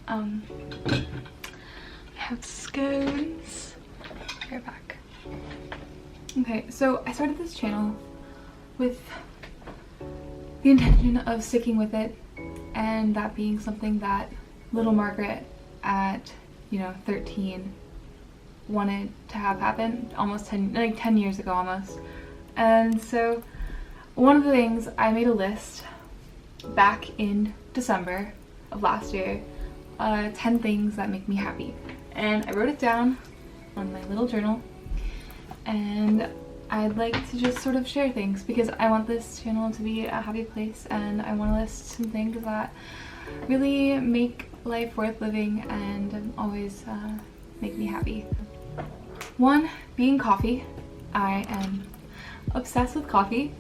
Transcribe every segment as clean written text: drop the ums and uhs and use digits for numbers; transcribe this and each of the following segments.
I have scones. Right back. Okay, so I started this channel with the intention of sticking with it, and that being something that little Margaret at, you know, 13 wanted to have happen almost 10 years ago almost. And so one of the things, I made a list back in December of last year, 10 things that make me happy, and I wrote it down on my little journal, and I'd like to just sort of share things because I want this channel to be a happy place, and I want to list some things that really make life worth living and always make me happy. One being coffee. I am obsessed with coffee.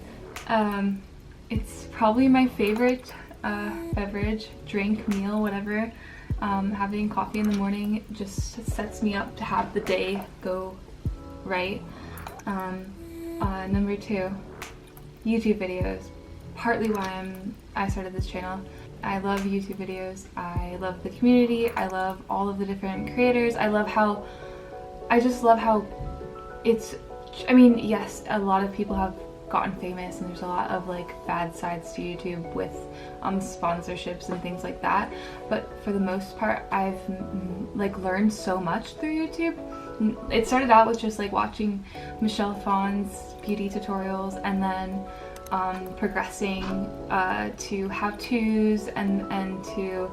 It's probably my favorite beverage, drink, meal, whatever. Having coffee in the morning just sets me up to have the day go right. Number 2, YouTube videos. Partly why I started this channel. I love YouTube videos. I love the community. I love all of the different creators. I just love how it's, I mean, yes, a lot of people have gotten famous and there's a lot of like bad sides to YouTube with sponsorships and things like that, but for the most part I've like learned so much through YouTube. It started out with just like watching Michelle Phan's beauty tutorials, and then progressing to how-tos and to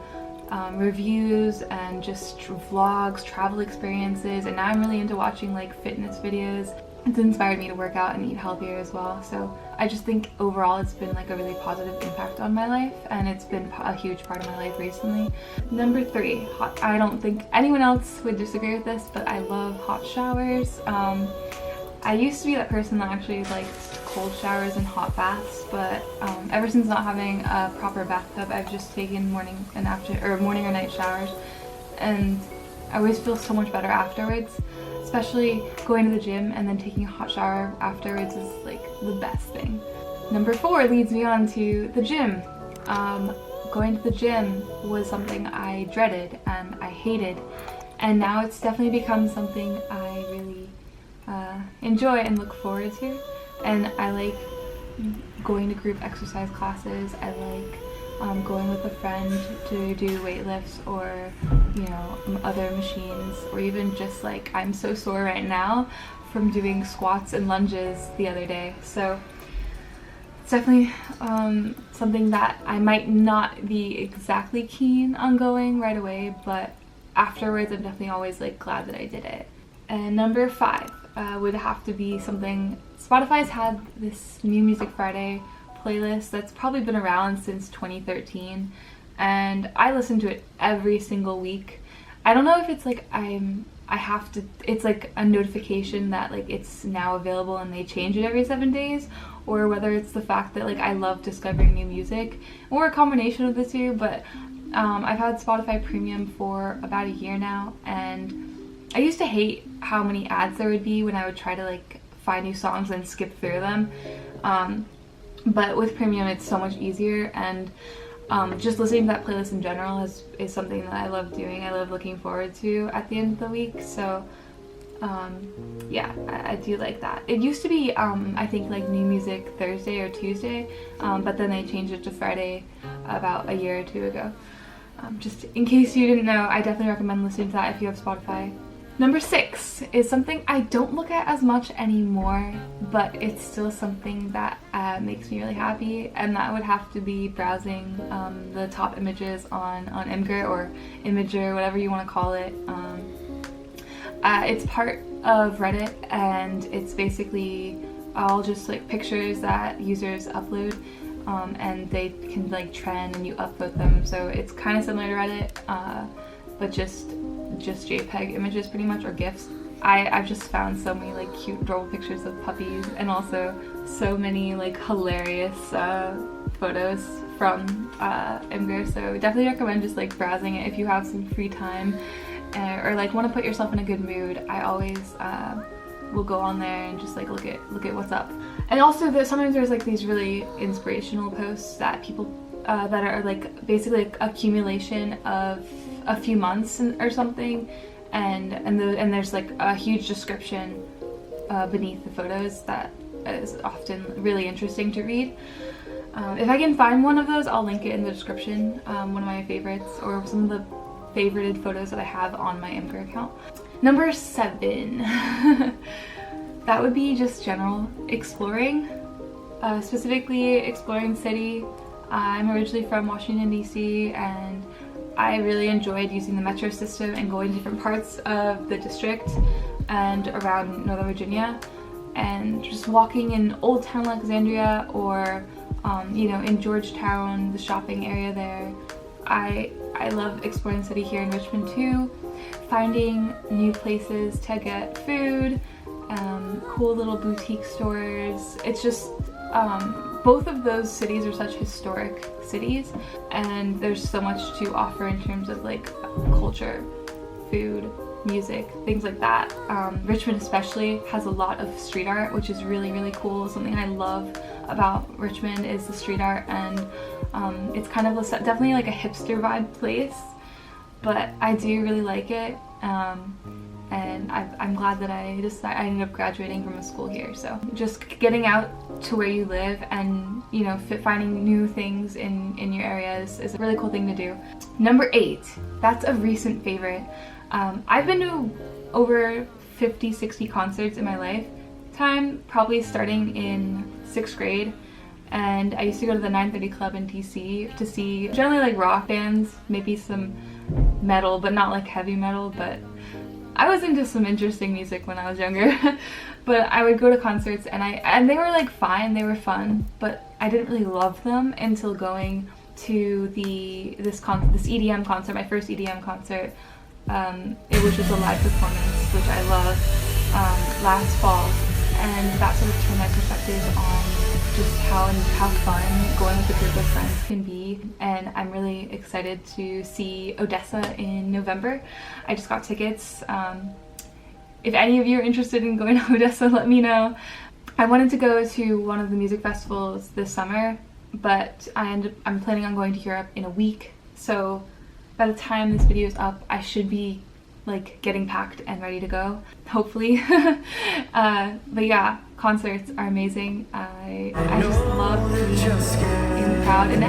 reviews and just vlogs, travel experiences, and now I'm really into watching like fitness videos. It's inspired me to work out and eat healthier as well, so I just think overall it's been like a really positive impact on my life, and it's been a huge part of my life recently. Number 3, I don't think anyone else would disagree with this, but I love hot showers. I used to be that person that actually liked cold showers and hot baths, but ever since not having a proper bathtub, I've just taken morning or night showers, and I always feel so much better afterwards. Especially going to the gym and then taking a hot shower afterwards is like the best thing. Number 4 leads me on to the gym. Going to the gym was something I dreaded and I hated, and now it's definitely become something I really enjoy and look forward to. And I like going to group exercise classes. I like going with a friend to do weight lifts, or you know, other machines, or even just like I'm so sore right now from doing squats and lunges the other day. So it's definitely something that I might not be exactly keen on going right away, but afterwards I'm definitely always like glad that I did it. And number 5 would have to be something, Spotify's had this New Music Friday playlist that's probably been around since 2013, and I listen to it every single week. I don't know if it's like it's like a notification that like it's now available and they change it every 7 days, or whether it's the fact that like I love discovering new music, or a combination of the two. But I've had Spotify Premium for about a year now, and I used to hate how many ads there would be when I would try to like find new songs and skip through them. But with Premium it's so much easier, and just listening to that playlist in general is something that I love doing. I love looking forward to at the end of the week. So yeah, I do like that. It used to be I think like New Music Thursday or Tuesday, but then they changed it to Friday about a year or 2 ago. Just in case you didn't know, I definitely recommend listening to that if you have Spotify. Number 6 is something I don't look at as much anymore, but it's still something that makes me really happy, and that would have to be browsing the top images on Imgur or Imager, whatever you want to call it. It's part of Reddit, and it's basically all just like pictures that users upload, and they can like trend and you upvote them. So it's kind of similar to Reddit, but just JPEG images pretty much, or GIFs. I've just found so many like cute adorable pictures of puppies, and also so many like hilarious photos from Imgur. So definitely recommend just like browsing it if you have some free time, or like want to put yourself in a good mood. I always will go on there and just like look at what's up. And also sometimes there's like these really inspirational posts that people that are like basically like accumulation of a few months or something, and there's like a huge description beneath the photos that is often really interesting to read. If I can find one of those, I'll link it in the description, one of my favorites, or some of the favorited photos that I have on my Imgur account. Number 7, that would be just general exploring, specifically exploring city. I'm originally from Washington, D.C., and I really enjoyed using the metro system and going to different parts of the district and around Northern Virginia, and just walking in Old Town Alexandria, or you know, in Georgetown, the shopping area there. I love exploring the city here in Richmond too, finding new places to get food, cool little boutique stores. It's just both of those cities are such historic cities, and there's so much to offer in terms of like culture, food, music, things like that. Richmond especially has a lot of street art, which is really, really cool. Something I love about Richmond is the street art, and it's kind of definitely like a hipster vibe place, but I do really like it, and I'm glad that I ended up graduating from a school here. So just getting out to where you live and, you know, finding new things in your areas is a really cool thing to do. Number 8, that's a recent favorite. I've been to over 50-60 concerts in my lifetime, probably starting in 6th grade, and I used to go to the 930 Club in DC to see generally like rock bands, maybe some metal, but not like heavy metal, but I was into some interesting music when I was younger. But I would go to concerts, and they were like fine, they were fun, but I didn't really love them until going to this EDM concert, my first EDM concert. It was just a live performance, which I love, last fall, and that sort of turned my perspective on just how fun going with a group of friends can be. And I'm really excited to see Odessa in November. I just got tickets. If any of you are interested in going to Odessa, let me know. I wanted to go to one of the music festivals this summer, but I'm planning on going to Europe in a week, so by the time this video is up, I should be like getting packed and ready to go, hopefully. But yeah, concerts are amazing. I just love being in the crowd, and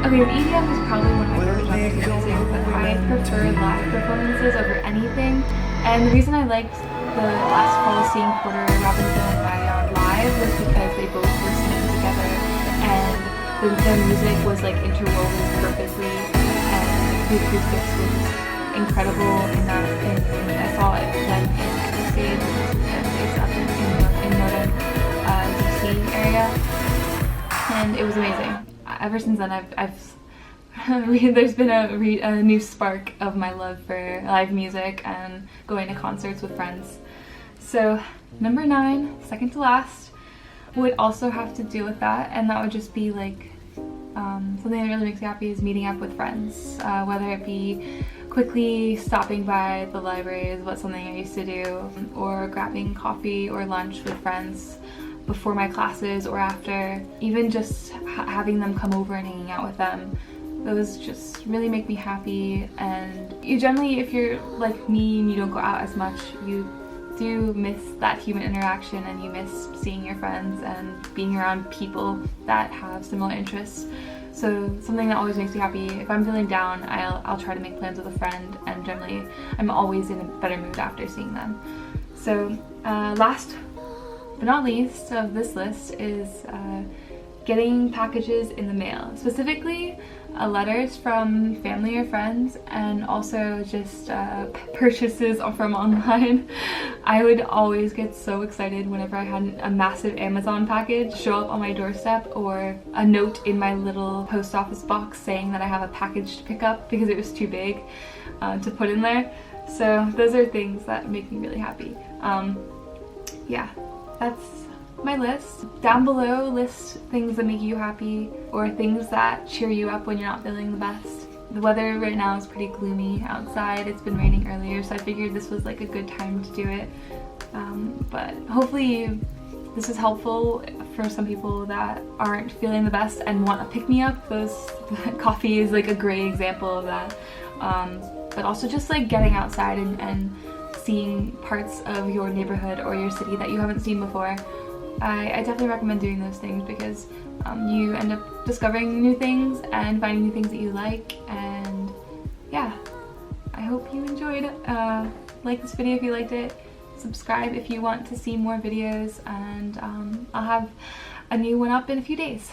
okay, EDM is probably one of my favorite genres of music, but I prefer live performances over anything. And the reason I liked the last fall seeing Porter Robinson and Marion live was because they both were singing together, and their music was like interwoven perfectly, and the acoustics was incredible in that. I saw it then in Stage, which is up in northern DC area, and it was amazing. Ever since then, there's been a new spark of my love for live music and going to concerts with friends. So number 9, second to last, would also have to do with that, and that would just be like something that really makes me happy is meeting up with friends, whether it be quickly stopping by the library is something I used to do, or grabbing coffee or lunch with friends before my classes or after, even just having them come over and hanging out with them. Those just really make me happy. And you generally, if you're like me and you don't go out as much, you do miss that human interaction, and you miss seeing your friends and being around people that have similar interests. So something that always makes me happy, if I'm feeling down, I'll try to make plans with a friend, and generally I'm always in a better mood after seeing them. So last but not least of this list is getting packages in the mail, specifically letters from family or friends, and also just purchases from online. I would always get so excited whenever I had a massive Amazon package show up on my doorstep, or a note in my little post office box saying that I have a package to pick up because it was too big to put in there. So those are things that make me really happy. Yeah, that's my list. Down below, list things that make you happy, or things that cheer you up when you're not feeling the best. The weather right now is pretty gloomy outside. It's been raining earlier, so I figured this was like a good time to do it. But hopefully this is helpful for some people that aren't feeling the best and want a pick-me-up. Coffee is like a great example of that. But also just like getting outside and seeing parts of your neighborhood or your city that you haven't seen before. I definitely recommend doing those things because you end up discovering new things and finding new things that you like. And yeah, I hope you enjoyed. Like this video if you liked it, subscribe if you want to see more videos, and I'll have a new one up in a few days.